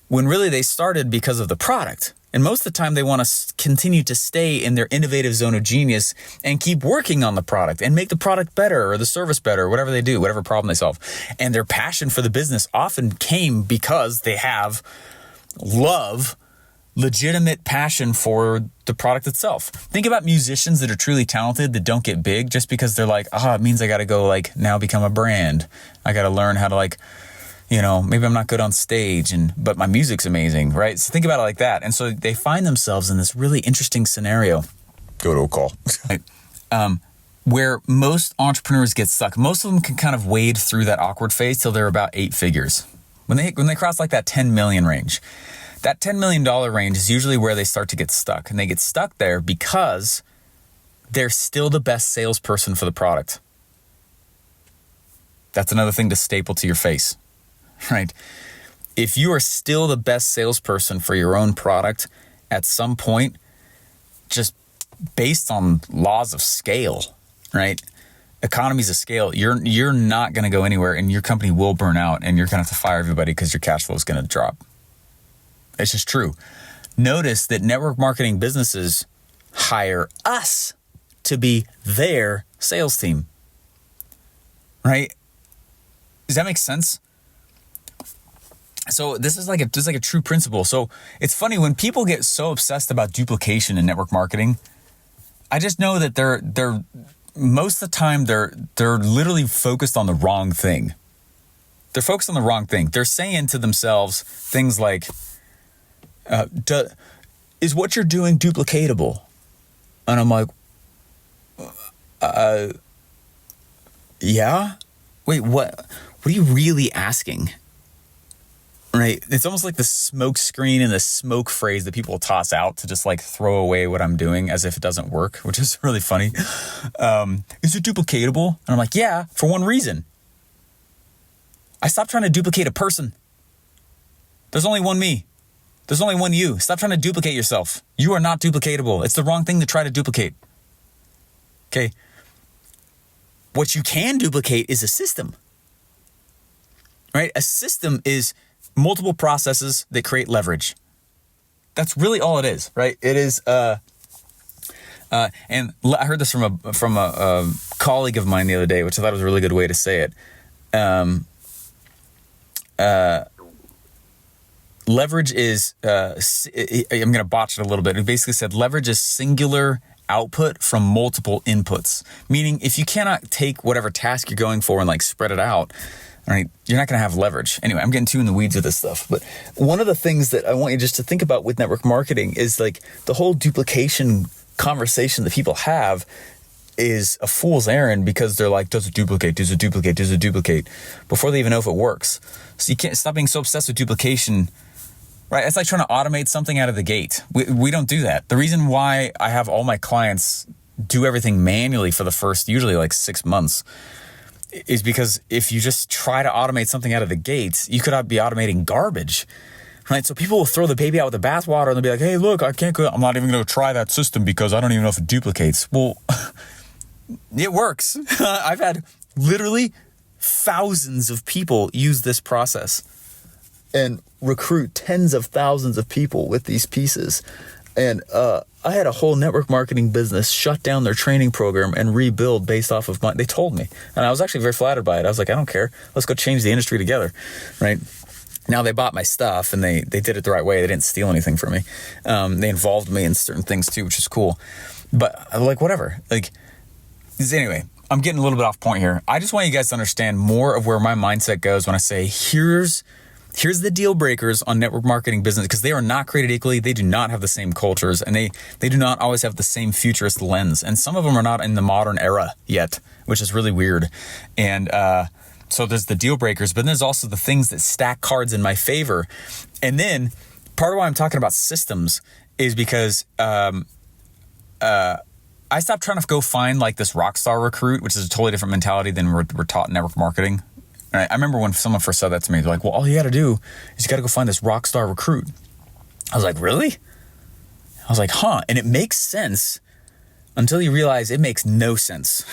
when really they started because of the product. And most of the time they want to continue to stay in their innovative zone of genius and keep working on the product and make the product better or the service better, whatever they do, whatever problem they solve. And their passion for the business often came because they have legitimate passion for the product itself. Think about musicians that are truly talented that don't get big just because they're like, it means I got to go now become a brand. I got to learn how to maybe I'm not good on stage, but my music's amazing, right? So think about it like that. And so they find themselves in this really interesting scenario. Go to a call. Right? Where most entrepreneurs get stuck. Most of them can kind of wade through that awkward phase till they're about 8 figures. When they cross like that 10 million range, that $10 million range is usually where they start to get stuck. And they get stuck there because they're still the best salesperson for the product. That's another thing to staple to your face. Right? If you are still the best salesperson for your own product, at some point, just based on laws of scale, right? Economies of scale, you're not going to go anywhere, and your company will burn out, and you're going to have to fire everybody because your cash flow is going to drop. It's just true. Notice that network marketing businesses hire us to be their sales team, right? Does that make sense? So this is like a true principle. So it's funny when people get so obsessed about duplication in network marketing. I just know that they're most of the time they're literally focused on the wrong thing. They're focused on the wrong thing. They're saying to themselves things like, "Is what you're doing duplicatable?" And I'm like, "Yeah." Wait, what? What are you really asking? Right? It's almost like the smoke screen and the smoke phrase that people toss out to just throw away what I'm doing as if it doesn't work, which is really funny. Is it duplicatable? And I'm like, yeah, for one reason. I stopped trying to duplicate a person. There's only one me. There's only one you. Stop trying to duplicate yourself. You are not duplicatable. It's the wrong thing to try to duplicate. Okay? What you can duplicate is a system. Right? A system is multiple processes that create leverage. That's really all it is, right? It is, and I heard this from a colleague of mine the other day, which I thought was a really good way to say it. Leverage is, I'm going to botch it a little bit. It basically said leverage is singular output from multiple inputs. Meaning if you cannot take whatever task you're going for and spread it out, all right, you're not going to have leverage. Anyway, I'm getting too in the weeds of this stuff. But one of the things that I want you just to think about with network marketing is the whole duplication conversation that people have is a fool's errand because they're like, does it duplicate? Does it duplicate? Does it duplicate? Before they even know if it works. So you can't stop being so obsessed with duplication, right? It's like trying to automate something out of the gate. We don't do that. The reason why I have all my clients do everything manually for the first usually 6 months is because if you just try to automate something out of the gates, you could be automating garbage, right? So people will throw the baby out with the bathwater and they'll be like, hey, look, I'm not even going to try that system because I don't even know if it duplicates. Well, it works. I've had literally thousands of people use this process. and recruit tens of thousands of people with these pieces. And I had a whole network marketing business shut down their training program and rebuild based off of they told me. And I was actually very flattered by it. I was like, I don't care. Let's go change the industry together, right? Now they bought my stuff and they did it the right way. They didn't steal anything from me. They involved me in certain things too, which is cool. But like, whatever. Like, anyway, I'm getting a little bit off point here. I just want you guys to understand more of where my mindset goes when I say, here's the deal breakers on network marketing business, because they are not created equally. They do not have the same cultures, and they do not always have the same futurist lens. And some of them are not in the modern era yet, which is really weird. And so there's the deal breakers, but then there's also the things that stack cards in my favor. And then part of why I'm talking about systems is because I stopped trying to go find like this rock star recruit, which is a totally different mentality than we're taught in network marketing. Right? I remember when someone first said that to me, they're like, well, all you got to do is you got to go find this rock star recruit. I was like, really? I was like, huh. And it makes sense until you realize it makes no sense.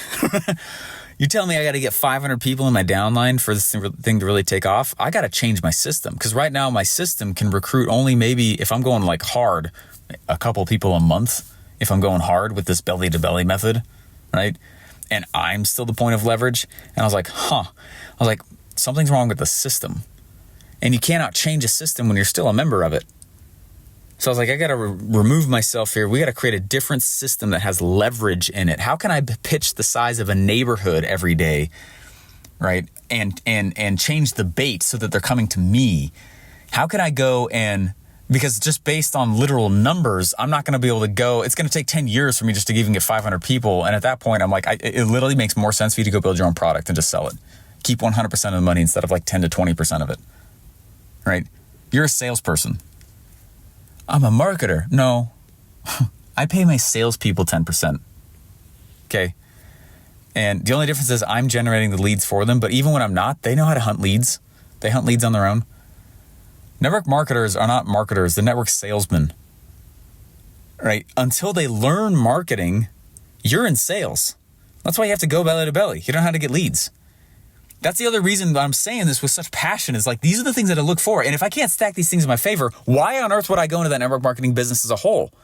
You tell me I got to get 500 people in my downline for this thing to really take off. I got to change my system, because right now my system can recruit only maybe, if I'm going like hard, a couple people a month. If I'm going hard with this belly to belly method, right? And I'm still the point of leverage. And I was like, I was like, something's wrong with the system. And you cannot change a system when you're still a member of it. So I was like, I got to remove myself here. We got to create a different system that has leverage in it. How can I pitch the size of a neighborhood every day, right? And change the bait so that they're coming to me? How can I go and, because just based on literal numbers, I'm not going to be able to go. It's going to take 10 years for me just to even get 500 people. And at that point, I'm like, it literally makes more sense for you to go build your own product and just sell it. Keep 100% of the money instead of like 10 to 20% of it, right? You're a salesperson. I'm a marketer. No, I pay my salespeople 10%. Okay. And the only difference is I'm generating the leads for them. But even when I'm not, they know how to hunt leads. They hunt leads on their own. Network marketers are not marketers, they're network salesmen, right? Until they learn marketing, you're in sales. That's why you have to go belly to belly. You don't know how to get leads. That's the other reason that I'm saying this with such passion, is like, these are the things that I look for. And if I can't stack these things in my favor, why on earth would I go into that network marketing business as a whole?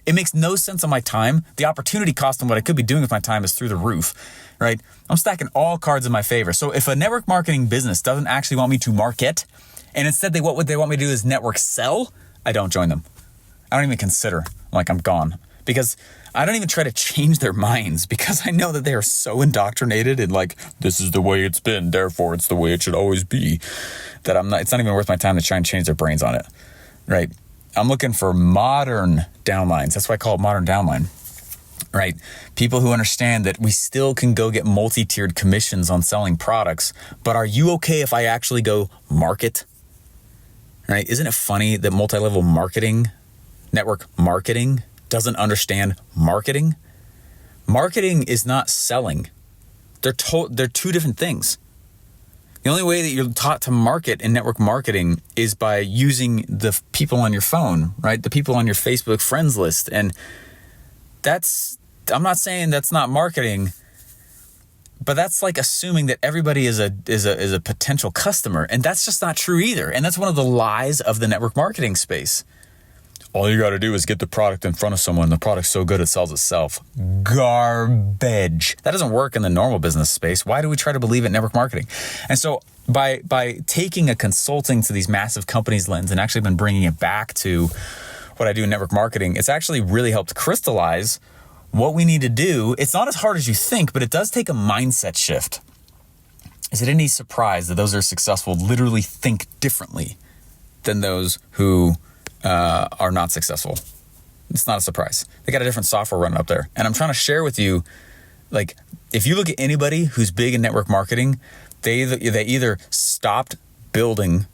It makes no sense on my time. The opportunity cost and what I could be doing with my time is through the roof, right? I'm stacking all cards in my favor. So if a network marketing business doesn't actually want me to market, and instead what they want me to do is network sell, I don't join them. I don't even consider. I'm gone. Because I don't even try to change their minds, because I know that they are so indoctrinated in like, this is the way it's been, therefore it's the way it should always be, that it's not even worth my time to try and change their brains on it, right? I'm looking for modern downlines. That's why I call it modern downline, right? People who understand that we still can go get multi-tiered commissions on selling products, but are you okay if I actually go market? Right? Isn't it funny that multi-level marketing, network marketing, doesn't understand marketing? Marketing is not selling. They're two different things. The only way that you're taught to market in network marketing is by using the people on your phone, right? The people on your Facebook friends list. And I'm not saying that's not marketing, but that's like assuming that everybody is a potential customer. And that's just not true either. And that's one of the lies of the network marketing space. All you got to do is get the product in front of someone. The product's so good it sells itself. Garbage. That doesn't work in the normal business space. Why do we try to believe in network marketing? And so by taking a consulting to these massive companies lens and actually been bringing it back to what I do in network marketing, it's actually really helped crystallize what we need to do. It's not as hard as you think, but it does take a mindset shift. Is it any surprise that those who are successful literally think differently than those who are not successful? It's not a surprise. They got a different software running up there. And I'm trying to share with you, like, if you look at anybody who's big in network marketing, they either stopped building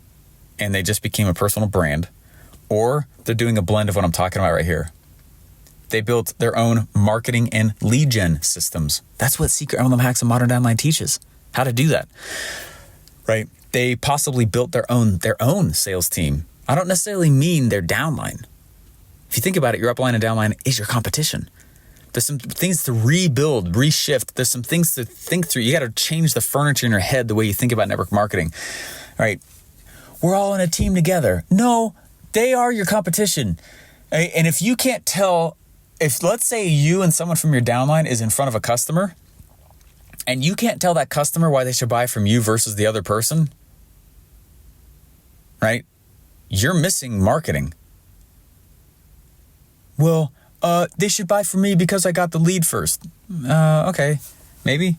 and they just became a personal brand, or they're doing a blend of what I'm talking about right here. They built their own marketing and lead gen systems. That's what Secret MLM Hacks and Modern Downline teaches, how to do that, right? They possibly built their own sales team. I don't necessarily mean their downline. If you think about it, your upline and downline is your competition. There's some things to rebuild, reshift. There's some things to think through. You got to change the furniture in your head, the way you think about network marketing, all right? we're all in a team together. No, they are your competition. And if you can't tell, if let's say you and someone from your downline is in front of a customer and you can't tell that customer why they should buy from you versus the other person, right? You're missing marketing. Well, they should buy from me because I got the lead first. Okay, maybe.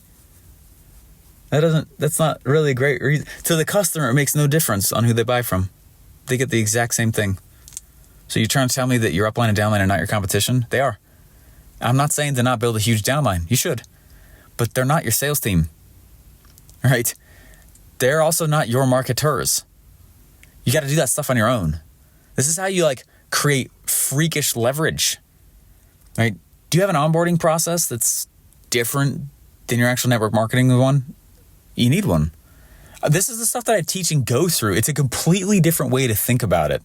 That's not really a great reason. To the customer, it makes no difference on who they buy from. They get the exact same thing. So you're trying to tell me that your upline and downline are not your competition? They are. I'm not saying to not build a huge downline. You should. But they're not your sales team, right? They're also not your marketers. You got to do that stuff on your own. This is how you create freakish leverage, right? Do you have an onboarding process that's different than your actual network marketing one? You need one. This is the stuff that I teach and go through. It's a completely different way to think about it.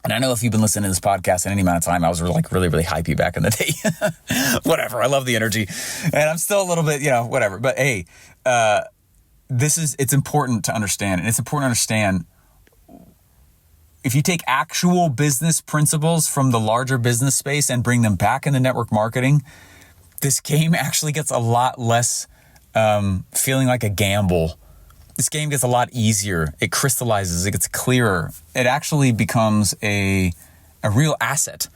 And I know if you've been listening to this podcast in any amount of time, I was really, really hypey back in the day. Whatever. I love the energy. And I'm still a little bit, whatever. But hey, it's important to understand. And it's important to understand if you take actual business principles from the larger business space and bring them back into network marketing, this game actually gets a lot less feeling like a gamble. This game gets a lot easier. It crystallizes. It gets clearer. It actually becomes a real asset,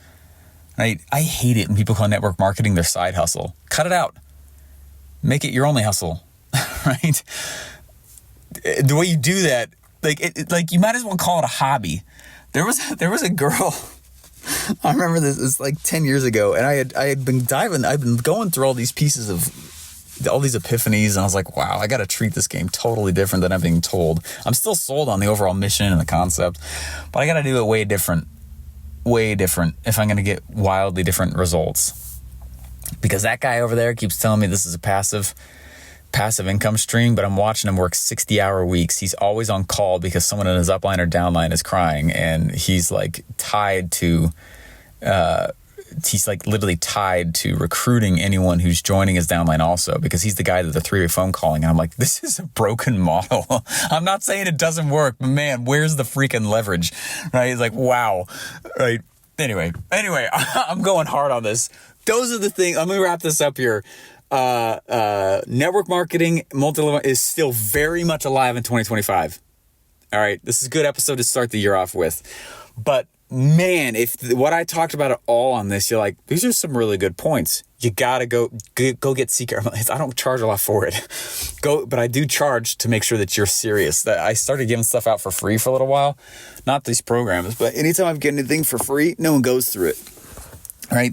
right? I hate it when people call network marketing their side hustle. Cut it out. Make it your only hustle, right? The way you do that, you might as well call it a hobby. There was a girl. I remember this. It's 10 years ago, and I had been going through all these pieces of all these epiphanies, and I was like, wow, I got to treat this game totally different than I'm being told. I'm still sold on the overall mission and the concept, but I got to do it way different if I'm going to get wildly different results. Because that guy over there keeps telling me this is a passive income stream, but I'm watching him work 60-hour weeks. He's always on call because someone in his upline or downline is crying, and he's tied to literally tied to recruiting anyone who's joining his downline also, because he's the guy that the three-way phone calling. And I'm like, this is a broken model. I'm not saying it doesn't work, but man, where's the freaking leverage, right? He's like, wow, right? Anyway, I'm going hard on this. Those are the things. Let me wrap this up here. Network marketing, multi-level is still very much alive in 2025. All right. This is a good episode to start the year off with, but man, if what I talked about at all on this, you're like, these are some really good points. You got to go get Seeker. I don't charge a lot for it. But I do charge to make sure that you're serious. I started giving stuff out for free for a little while. Not these programs, but anytime I get anything for free, no one goes through it. All right.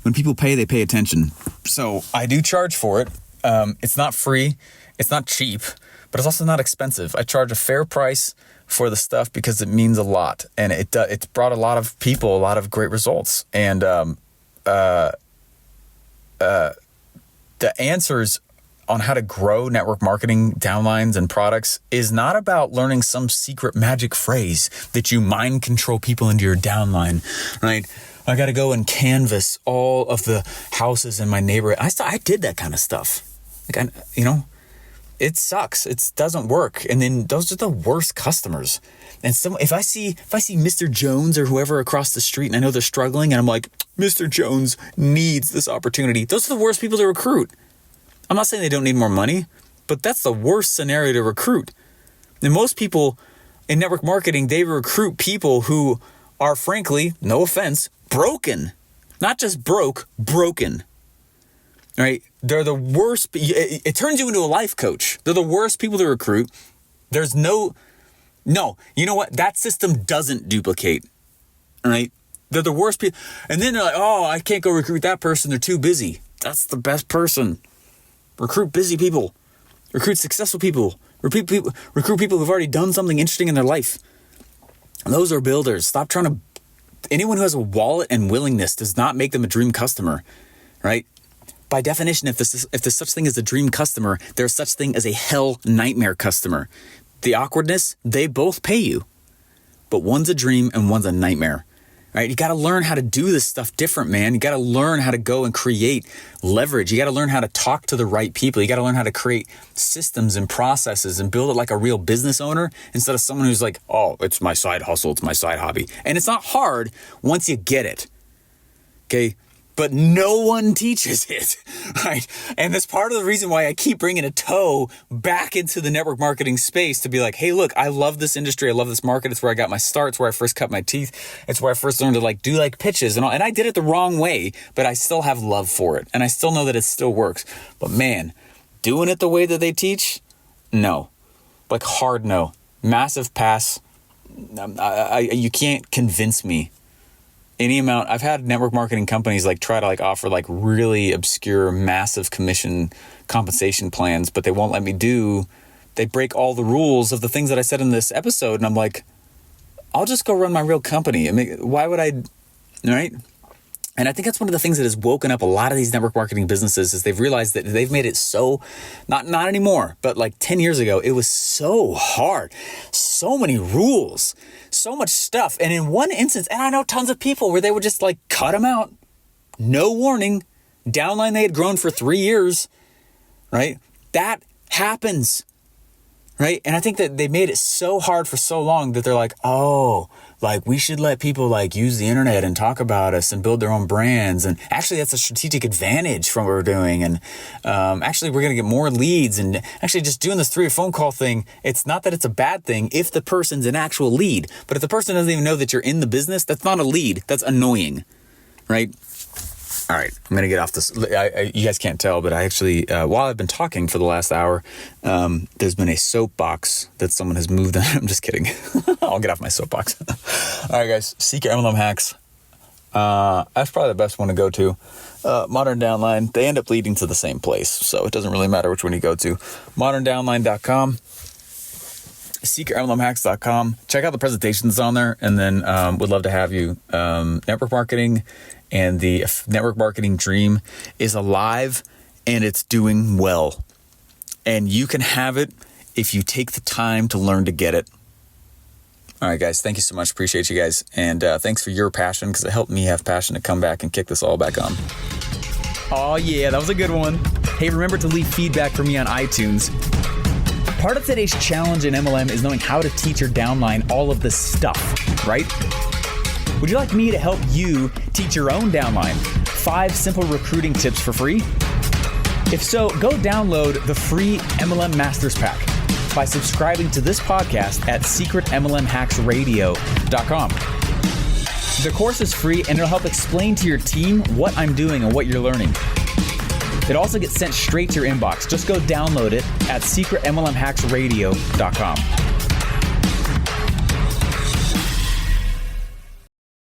When people pay, they pay attention. So I do charge for it. It's not free. It's not cheap, but it's also not expensive. I charge a fair price for the stuff because it means a lot, and it's brought a lot of people a lot of great results. And the answers on how to grow network marketing downlines and products is not about learning some secret magic phrase that you mind control people into your downline, right? I got to go and canvas all of the houses in my neighborhood. I did that kind of stuff. It sucks. It doesn't work. And then those are the worst customers. And if I see Mr. Jones or whoever across the street and I know they're struggling and I'm like, Mr. Jones needs this opportunity. Those are the worst people to recruit. I'm not saying they don't need more money, but that's the worst scenario to recruit. And most people in network marketing, they recruit people who are, frankly, no offense, broken. Not just broken. Right? They're the worst. It turns you into a life coach. They're the worst people to recruit. There's no, you know what? That system doesn't duplicate. Right? They're the worst people. And then they're like, oh, I can't go recruit that person. They're too busy. That's the best person. Recruit busy people. Recruit successful people. Recruit people who've already done something interesting in their life. And those are builders. Stop trying to. Anyone who has a wallet and willingness does not make them a dream customer. Right? By definition, if there's such thing as a dream customer, there's such thing as a hell nightmare customer. The awkwardness, they both pay you. But one's a dream and one's a nightmare. right? You got to learn how to do this stuff different, man. You got to learn how to go and create leverage. You got to learn how to talk to the right people. You got to learn how to create systems and processes and build it like a real business owner instead of someone who's like, oh, it's my side hustle. It's my side hobby. And it's not hard once you get it. Okay. But no one teaches it, right? And that's part of the reason why I keep bringing a toe back into the network marketing space to be like, hey, look, I love this industry. I love this market. It's where I got my start. It's where I first cut my teeth. It's where I first learned to do pitches and all. And I did it the wrong way, but I still have love for it. And I still know that it still works. But man, doing it the way that they teach, no. Like hard no. Massive pass. You can't convince me. Any amount. I've had network marketing companies try to offer really obscure, massive commission compensation plans, but they won't let me they break all the rules of the things that I said in this episode. And I'm like, I'll just go run my real company. I mean, why would I, right? And I think that's one of the things that has woken up a lot of these network marketing businesses is they've realized that they've made it so, not anymore, but 10 years ago, it was so hard. So many rules, so much stuff. And in one instance, and I know tons of people where they would just cut them out. No warning. Downline they had grown for 3 years, right? That happens, right? And I think that they made it so hard for so long that they're like, oh, we should let people use the internet and talk about us and build their own brands. And actually that's a strategic advantage from what we're doing. And actually we're going to get more leads. And actually just doing this 3-way phone call thing, it's not that it's a bad thing if the person's an actual lead. But if the person doesn't even know that you're in the business, that's not a lead. That's annoying, right? All right, I'm going to get off this. You guys can't tell, but I actually, while I've been talking for the last hour, there's been a soapbox that someone has moved on. I'm just kidding. I'll get off my soapbox. All right, guys, Secret MLM Hacks. That's probably the best one to go to. Modern Downline, they end up leading to the same place, so it doesn't really matter which one you go to. ModernDownline.com. SecretMLMHacks.com. Check out the presentations on there, and then would love to have you. Network marketing and the network marketing dream is alive, and it's doing well. And you can have it if you take the time to learn to get it. All right, guys, thank you so much. Appreciate you guys. And thanks for your passion, because it helped me have passion to come back and kick this all back on. Oh, yeah, that was a good one. Hey, remember to leave feedback for me on iTunes. Part of today's challenge in MLM is knowing how to teach your downline all of this stuff, right? Would you like me to help you teach your own downline 5 simple recruiting tips for free? If so, go download the free MLM Masters Pack by subscribing to this podcast at secretmlmhacksradio.com. The course is free and it'll help explain to your team what I'm doing and what you're learning. It also gets sent straight to your inbox. Just go download it at secretmlmhacksradio.com.